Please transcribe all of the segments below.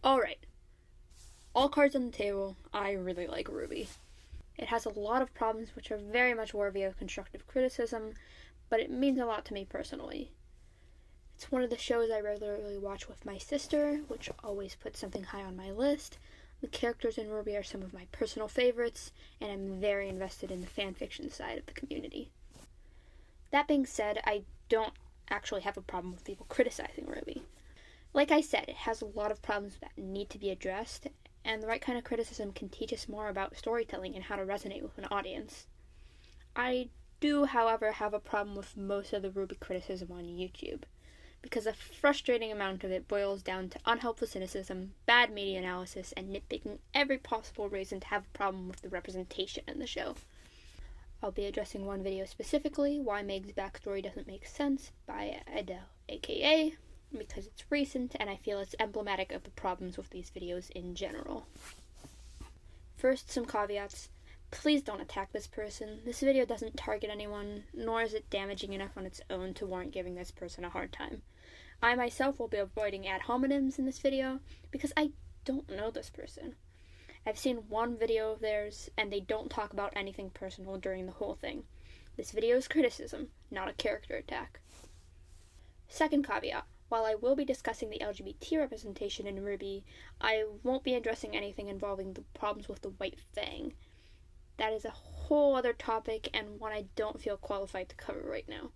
Alright, all cards on the table, I really like RWBY. It has a lot of problems which are very much worthy of constructive criticism, but it means a lot to me personally. It's one of the shows I regularly watch with my sister, which always puts something high on my list. The characters in RWBY are some of my personal favorites, and I'm very invested in the fanfiction side of the community. That being said, I don't actually have a problem with people criticizing RWBY. Like I said, it has a lot of problems that need to be addressed, and the right kind of criticism can teach us more about storytelling and how to resonate with an audience. I do, however, have a problem with most of the RWBY criticism on YouTube, because a frustrating amount of it boils down to unhelpful cynicism, bad media analysis, and nitpicking every possible reason to have a problem with the representation in the show. I'll be addressing one video specifically, Why Meg's Backstory Doesn't Make Sense, by Adele, aka, because it's recent and I feel it's emblematic of the problems with these videos in general. First, some caveats. Please don't attack this person. This video doesn't target anyone, nor is it damaging enough on its own to warrant giving this person a hard time. I myself will be avoiding ad hominems in this video because I don't know this person. I've seen one video of theirs, and they don't talk about anything personal during the whole thing. This video is criticism, not a character attack. Second caveat. While I will be discussing the LGBT representation in RWBY, I won't be addressing anything involving the problems with the White Fang. That is a whole other topic, and one I don't feel qualified to cover right now.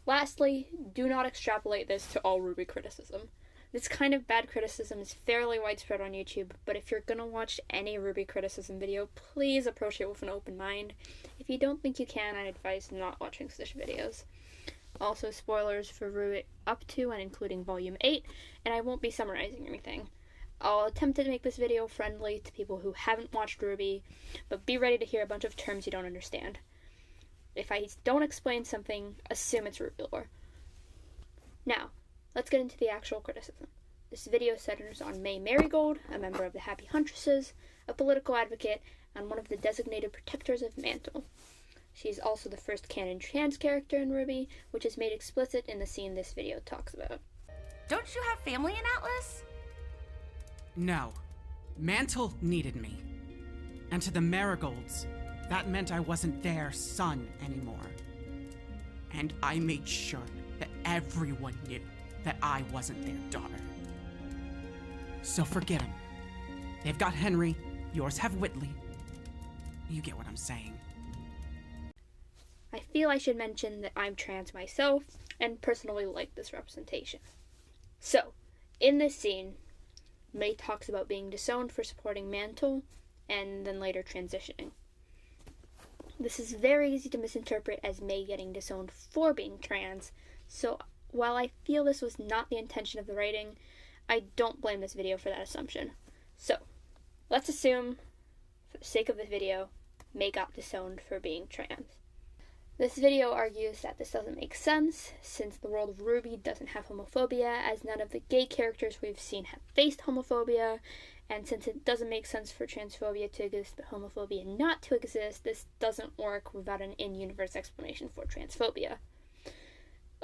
Lastly, do not extrapolate this to all RWBY criticism. This kind of bad criticism is fairly widespread on YouTube, but if you're gonna watch any RWBY criticism video, please approach it with an open mind. If you don't think you can, I advise not watching such videos. Also, spoilers for RWBY up to and including Volume 8, and I won't be summarizing anything. I'll attempt to make this video friendly to people who haven't watched RWBY, but be ready to hear a bunch of terms you don't understand. If I don't explain something, assume it's RWBY lore. Now, let's get into the actual criticism. This video centers on May Marigold, a member of the Happy Huntresses, a political advocate, and one of the designated protectors of Mantle. She is also the first canon trans character in RWBY, which is made explicit in the scene this video talks about. Don't you have family in Atlas? No. Mantle needed me. And to the Marigolds, that meant I wasn't their son anymore. And I made sure that everyone knew that I wasn't their daughter. So forget them. They've got Henry, yours have Whitley. You get what I'm saying. I feel I should mention that I'm trans myself, and personally like this representation. So, in this scene, May talks about being disowned for supporting Mantle, and then later transitioning. This is very easy to misinterpret as May getting disowned for being trans, so while I feel this was not the intention of the writing, I don't blame this video for that assumption. So, let's assume, for the sake of this video, May got disowned for being trans. This video argues that this doesn't make sense, since the world of RWBY doesn't have homophobia, as none of the gay characters we've seen have faced homophobia, and since it doesn't make sense for transphobia to exist but homophobia not to exist, this doesn't work without an in-universe explanation for transphobia.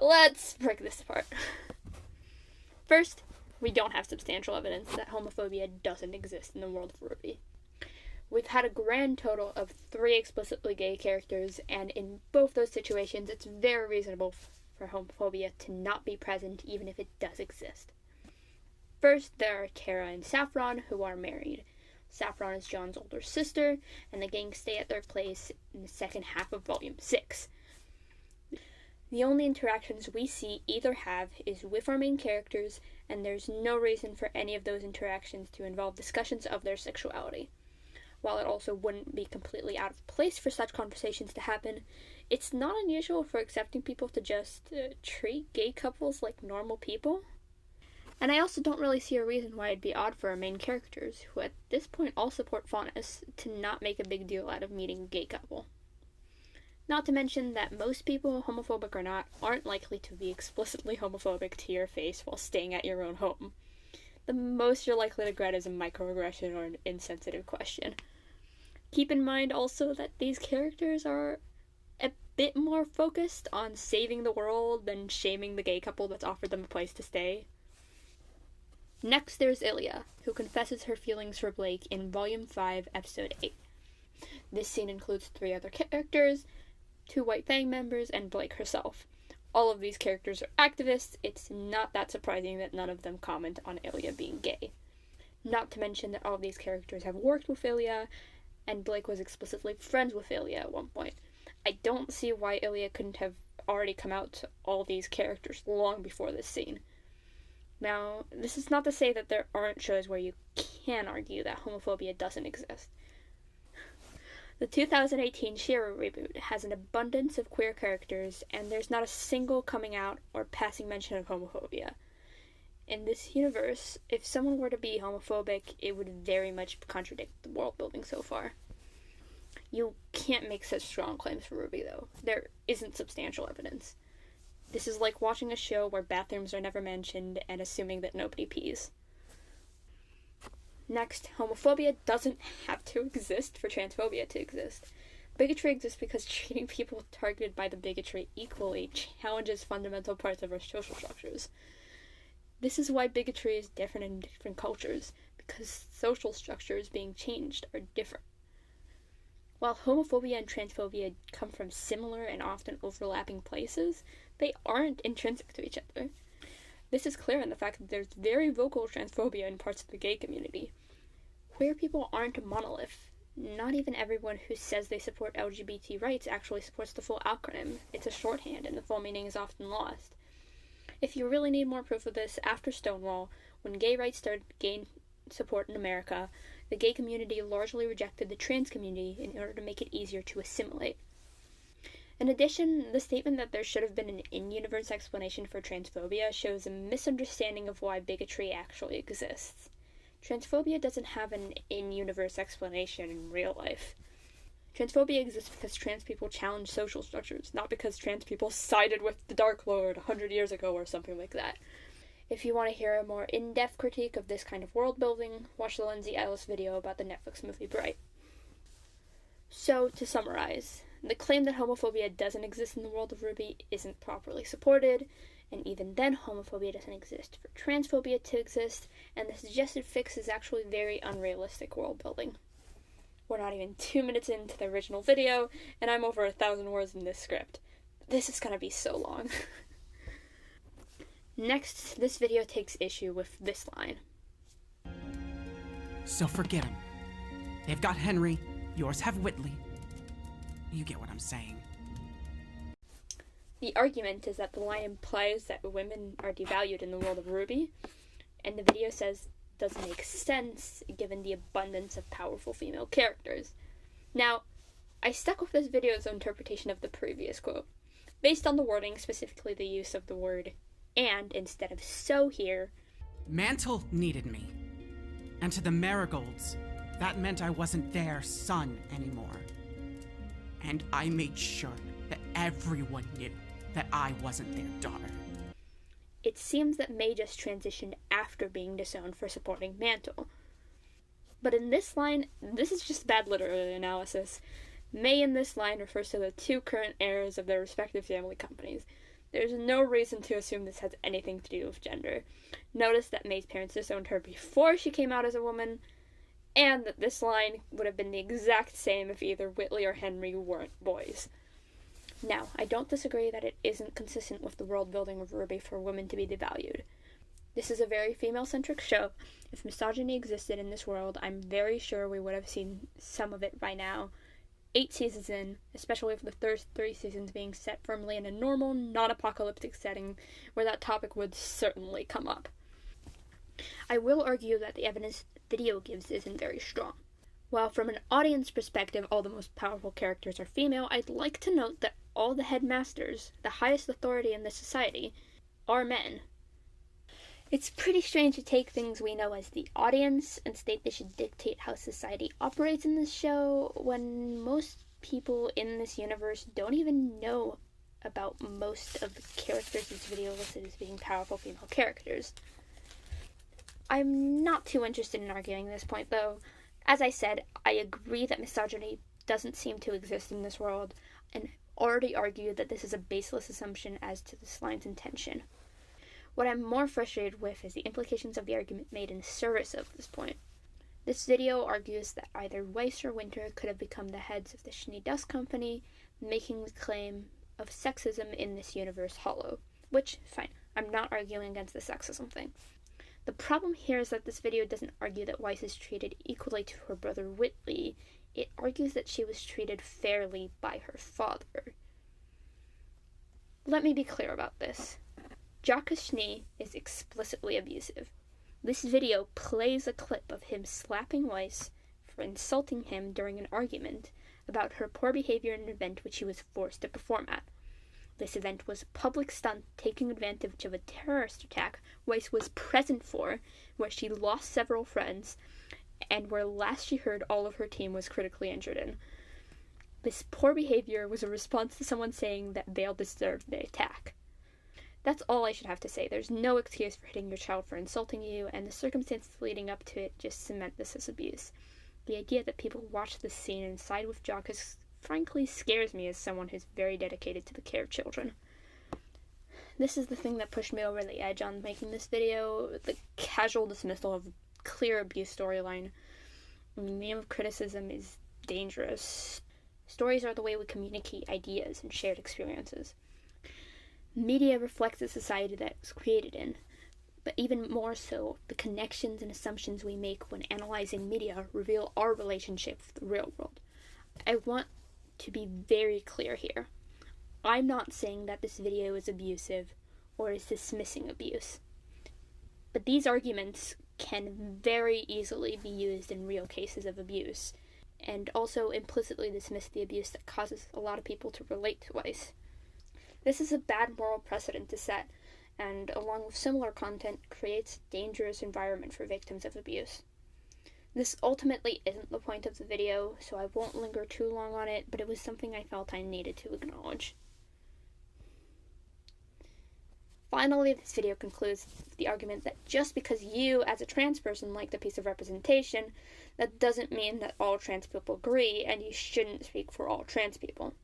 Let's break this apart. First, we don't have substantial evidence that homophobia doesn't exist in the world of RWBY. We've had a grand total of 3 explicitly gay characters, and in both those situations, it's very reasonable for homophobia to not be present, even if it does exist. First, there are Kara and Saffron, who are married. Saffron is John's older sister, and the gang stay at their place in the second half of Volume 6. The only interactions we see either have is with our main characters, and there's no reason for any of those interactions to involve discussions of their sexuality. While it also wouldn't be completely out of place for such conversations to happen, it's not unusual for accepting people to just treat gay couples like normal people. And I also don't really see a reason why it'd be odd for our main characters, who at this point all support Faunus, to not make a big deal out of meeting a gay couple. Not to mention that most people, homophobic or not, aren't likely to be explicitly homophobic to your face while staying at your own home. The most you're likely to get is a microaggression or an insensitive question. Keep in mind also that these characters are a bit more focused on saving the world than shaming the gay couple that's offered them a place to stay. Next, there's Ilya, who confesses her feelings for Blake in Volume 5, Episode 8. This scene includes 3 other characters, 2 White Fang members, and Blake herself. All of these characters are activists. It's not that surprising that none of them comment on Ilya being gay. Not to mention that all of these characters have worked with Ilya, and Blake was explicitly friends with Ilya at one point. I don't see why Ilya couldn't have already come out to all these characters long before this scene. Now, this is not to say that there aren't shows where you can argue that homophobia doesn't exist. The 2018 She-Ra reboot has an abundance of queer characters, and there's not a single coming out or passing mention of homophobia. In this universe, if someone were to be homophobic, it would very much contradict the world building so far. You can't make such strong claims for RWBY, though. There isn't substantial evidence. This is like watching a show where bathrooms are never mentioned and assuming that nobody pees. Next, homophobia doesn't have to exist for transphobia to exist. Bigotry exists because treating people targeted by the bigotry equally challenges fundamental parts of our social structures. This is why bigotry is different in different cultures, because social structures being changed are different. While homophobia and transphobia come from similar and often overlapping places, they aren't intrinsic to each other. This is clear in the fact that there's very vocal transphobia in parts of the gay community. Queer people aren't a monolith. Not even everyone who says they support LGBT rights actually supports the full acronym. It's a shorthand, and the full meaning is often lost. If you really need more proof of this, after Stonewall, when gay rights started to gain support in America, the gay community largely rejected the trans community in order to make it easier to assimilate. In addition, the statement that there should have been an in-universe explanation for transphobia shows a misunderstanding of why bigotry actually exists. Transphobia doesn't have an in-universe explanation in real life. Transphobia exists because trans people challenge social structures, not because trans people sided with the Dark Lord 100 years ago or something like that. If you want to hear a more in-depth critique of this kind of world building, watch the Lindsay Ellis video about the Netflix movie Bright. So, to summarize, the claim that homophobia doesn't exist in the world of RWBY isn't properly supported, and even then homophobia doesn't exist for transphobia to exist, and the suggested fix is actually very unrealistic world building. We're not even 2 minutes into the original video, and I'm over 1,000 words in this script. This is gonna be so long. Next, this video takes issue with this line. So forget him. They've got Henry, yours have Whitley. You get what I'm saying. The argument is that the line implies that women are devalued in the world of RWBY, and the video says doesn't make sense given the abundance of powerful female characters. Now, I stuck with this video's interpretation of the previous quote, based on the wording, specifically the use of the word and instead of so here. Mantle needed me. And to the Marigolds, that meant I wasn't their son anymore. And I made sure that everyone knew that I wasn't their daughter. It seems that May just transitioned after being disowned for supporting Mantle. But in this line, this is just bad literary analysis. May in this line refers to the 2 current heirs of their respective family companies. There's no reason to assume this has anything to do with gender. Notice that May's parents disowned her before she came out as a woman, and that this line would have been the exact same if either Whitley or Henry weren't boys. Now, I don't disagree that it isn't consistent with the world building of RWBY for women to be devalued. This is a very female-centric show. If misogyny existed in this world, I'm very sure we would have seen some of it by now. 8 seasons in, especially with the first 3 seasons being set firmly in a normal, non-apocalyptic setting where that topic would certainly come up. I will argue that the evidence the video gives isn't very strong. While from an audience perspective all the most powerful characters are female, I'd like to note that all the headmasters, the highest authority in this society, are men. It's pretty strange to take things we know as the audience and state they should dictate how society operates in this show when most people in this universe don't even know about most of the characters this video listed as being powerful female characters. I'm not too interested in arguing this point, though. As I said, I agree that misogyny doesn't seem to exist in this world, and already argued that this is a baseless assumption as to this line's intention. What I'm more frustrated with is the implications of the argument made in service of this point. This video argues that either Weiss or Winter could have become the heads of the Schnee Dust Company, making the claim of sexism in this universe hollow. Which, fine, I'm not arguing against the sexism thing. The problem here is that this video doesn't argue that Weiss is treated equally to her brother Whitley. It argues that she was treated fairly by her father. Let me be clear about this. Jacques Schnee is explicitly abusive. This video plays a clip of him slapping Weiss for insulting him during an argument about her poor behavior in an event which he was forced to perform at. This event was a public stunt taking advantage of a terrorist attack Weiss was present for, where she lost several friends, and where last she heard all of her team was critically injured in. This poor behavior was a response to someone saying that Vale deserved the attack. That's all I should have to say. There's no excuse for hitting your child for insulting you, and the circumstances leading up to it just cement this as abuse. The idea that people watch this scene and side with Jacques frankly scares me as someone who's very dedicated to the care of children. This is the thing that pushed me over the edge on making this video, the casual dismissal of clear abuse storyline. The name of criticism is dangerous. Stories are the way we communicate ideas and shared experiences. Media reflects the society that it's created in, but even more so, the connections and assumptions we make when analyzing media reveal our relationship with the real world. I want to be very clear here. I'm not saying that this video is abusive or is dismissing abuse, but these arguments can very easily be used in real cases of abuse, and also implicitly dismiss the abuse that causes a lot of people to relate to Weiss. This is a bad moral precedent to set, and along with similar content, creates a dangerous environment for victims of abuse. This ultimately isn't the point of the video, so I won't linger too long on it, but it was something I felt I needed to acknowledge. Finally, this video concludes with the argument that just because you, as a trans person, liked a piece of representation, that doesn't mean that all trans people agree, and you shouldn't speak for all trans people.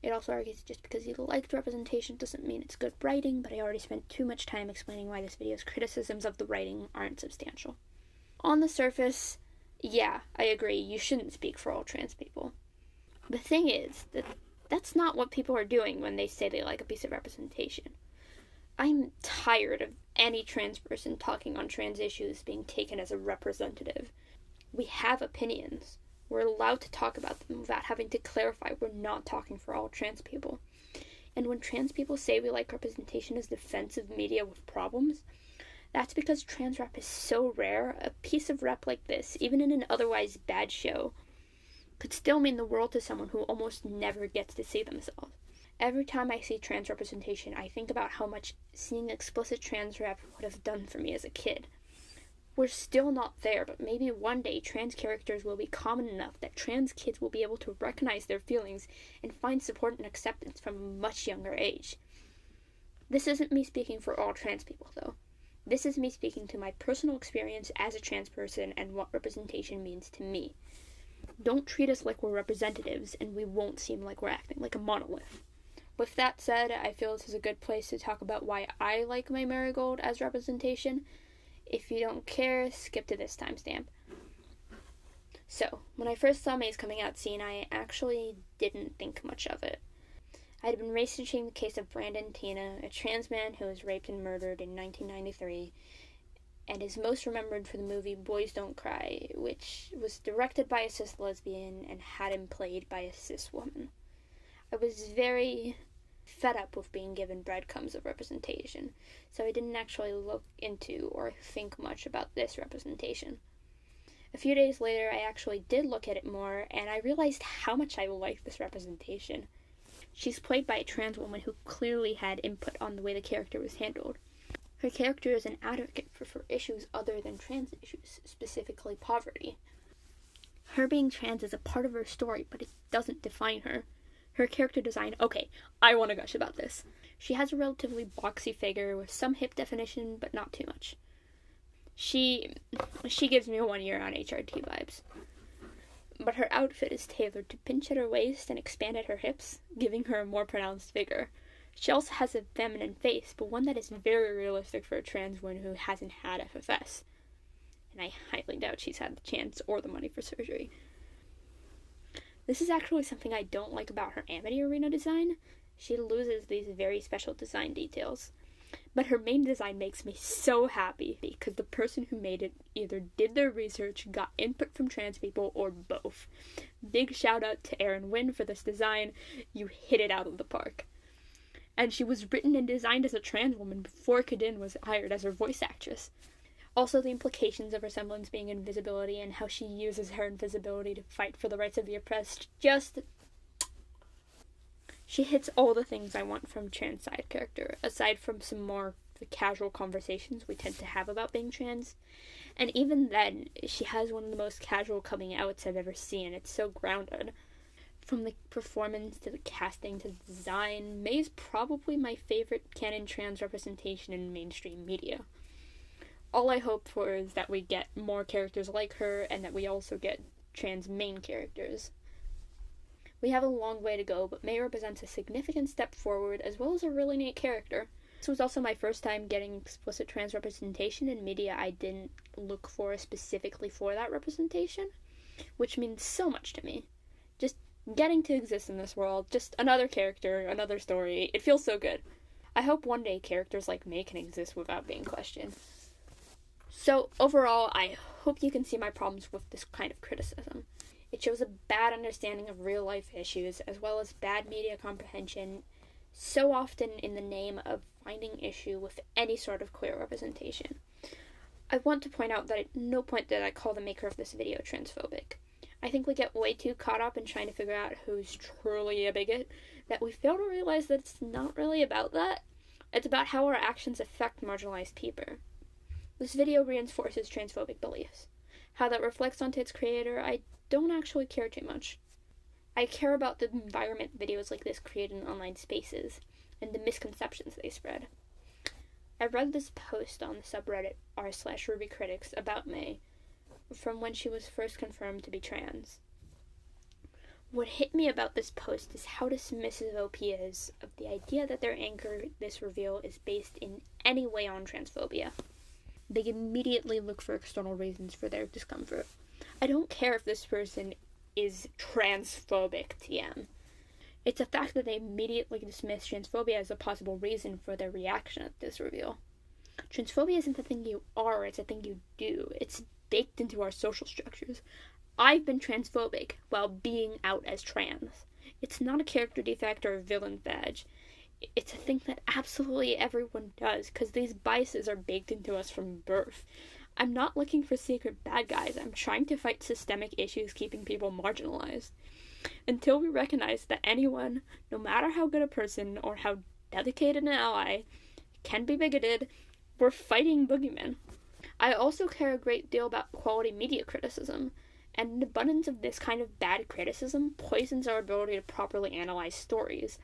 It also argues just because you liked representation doesn't mean it's good writing, but I already spent too much time explaining why this video's criticisms of the writing aren't substantial. On the surface, yeah, I agree, you shouldn't speak for all trans people. The thing is, that's not what people are doing when they say they like a piece of representation. I'm tired of any trans person talking on trans issues being taken as a representative. We have opinions. We're allowed to talk about them without having to clarify we're not talking for all trans people. And when trans people say we like representation as defensive media with problems, that's because trans rep is so rare, a piece of rep like this, even in an otherwise bad show, could still mean the world to someone who almost never gets to see themselves. Every time I see trans representation, I think about how much seeing explicit trans rep would have done for me as a kid. We're still not there, but maybe one day trans characters will be common enough that trans kids will be able to recognize their feelings and find support and acceptance from a much younger age. This isn't me speaking for all trans people, though. This is me speaking to my personal experience as a trans person and what representation means to me. Don't treat us like we're representatives, and we won't seem like we're acting like a monolith. With that said, I feel this is a good place to talk about why I like May Marigold as representation. If you don't care, skip to this timestamp. So, when I first saw May's coming out scene, I actually didn't think much of it. I had been researching the case of Brandon Tina, a trans man who was raped and murdered in 1993, and is most remembered for the movie Boys Don't Cry, which was directed by a cis lesbian and had him played by a cis woman. I was very fed up with being given breadcrumbs of representation, so I didn't actually look into or think much about this representation. A few days later, I actually did look at it more, and I realized how much I liked this representation. She's played by a trans woman who clearly had input on the way the character was handled. Her character is an advocate for issues other than trans issues, specifically poverty. Her being trans is a part of her story, but it doesn't define her. Her character design, okay, I want to gush about this. She has a relatively boxy figure with some hip definition, but not too much. She gives me 1 year on HRT vibes. But her outfit is tailored to pinch at her waist and expand at her hips, giving her a more pronounced figure. She also has a feminine face, but one that is very realistic for a trans woman who hasn't had FFS. And I highly doubt she's had the chance or the money for surgery. This is actually something I don't like about her Amity Arena design. She loses these very special design details. But her main design makes me so happy because the person who made it either did their research, got input from trans people, or both. Big shout out to Erin Wynn for this design. You hit it out of the park. And she was written and designed as a trans woman before Kadin was hired as her voice actress. Also, the implications of her semblance being invisibility and how she uses her invisibility to fight for the rights of the oppressed, she hits all the things I want from trans side character, aside from some more the casual conversations we tend to have about being trans. And even then, she has one of the most casual coming outs I've ever seen. It's so grounded. From the performance to the casting to the design, May's probably my favorite canon trans representation in mainstream media. All I hope for is that we get more characters like her and that we also get trans main characters. We have a long way to go, but May represents a significant step forward as well as a really neat character. This was also my first time getting explicit trans representation in media I didn't look for specifically for that representation, which means so much to me. Just getting to exist in this world, just another character, another story, it feels so good. I hope one day characters like May can exist without being questioned. So overall, I hope you can see my problems with this kind of criticism. It shows a bad understanding of real life issues as well as bad media comprehension, so often in the name of finding issue with any sort of queer representation. I want to point out that at no point did I call the maker of this video transphobic. I think we get way too caught up in trying to figure out who's truly a bigot that we fail to realize that it's not really about that. It's about how our actions affect marginalized people. This video reinforces transphobic beliefs. How that reflects onto its creator, I don't actually care too much. I care about the environment videos like this create in online spaces, and the misconceptions they spread. I read this post on the subreddit r/RWBY Critics about May, from when she was first confirmed to be trans. What hit me about this post is how dismissive OP is of the idea that their anchor this reveal is based in any way on transphobia. They immediately look for external reasons for their discomfort. I don't care if this person is transphobic, TM. It's a fact that they immediately dismiss transphobia as a possible reason for their reaction at this reveal. Transphobia isn't a thing you are, it's a thing you do. It's baked into our social structures. I've been transphobic while being out as trans. It's not a character defect or a villain badge. It's a thing that absolutely everyone does, because these biases are baked into us from birth. I'm not looking for secret bad guys. I'm trying to fight systemic issues keeping people marginalized. Until we recognize that anyone, no matter how good a person or how dedicated an ally, can be bigoted, we're fighting boogeymen. I also care a great deal about quality media criticism, and an abundance of this kind of bad criticism poisons our ability to properly analyze stories.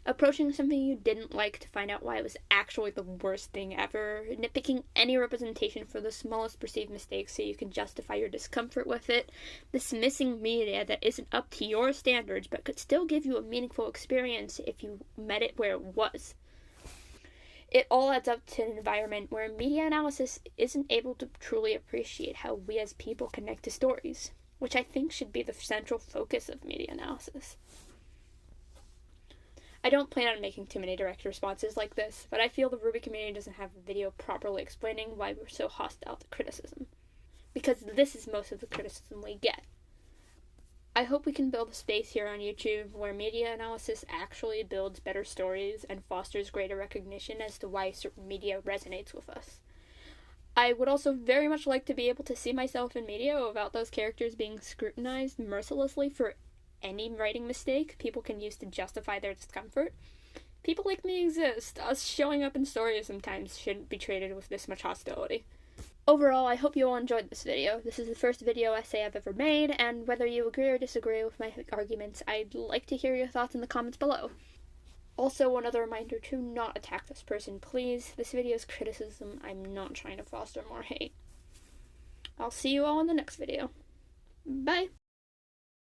Approaching something you didn't like to find out why it was actually the worst thing ever, nitpicking any representation for the smallest perceived mistakes so you can justify your discomfort with it, dismissing media that isn't up to your standards but could still give you a meaningful experience if you met it where it was. It all adds up to an environment where media analysis isn't able to truly appreciate how we as people connect to stories, which I think should be the central focus of media analysis. I don't plan on making too many direct responses like this, but I feel the RWBY community doesn't have a video properly explaining why we're so hostile to criticism. Because this is most of the criticism we get. I hope we can build a space here on YouTube where media analysis actually builds better stories and fosters greater recognition as to why certain media resonates with us. I would also very much like to be able to see myself in media without those characters being scrutinized mercilessly for any writing mistake people can use to justify their discomfort. People like me exist. Us showing up in stories sometimes shouldn't be treated with this much hostility. Overall, I hope you all enjoyed this video. This is the first video essay I've ever made, and whether you agree or disagree with my arguments, I'd like to hear your thoughts in the comments below. Also, one other reminder to not attack this person, please. This video is criticism. I'm not trying to foster more hate. I'll see you all in the next video. Bye!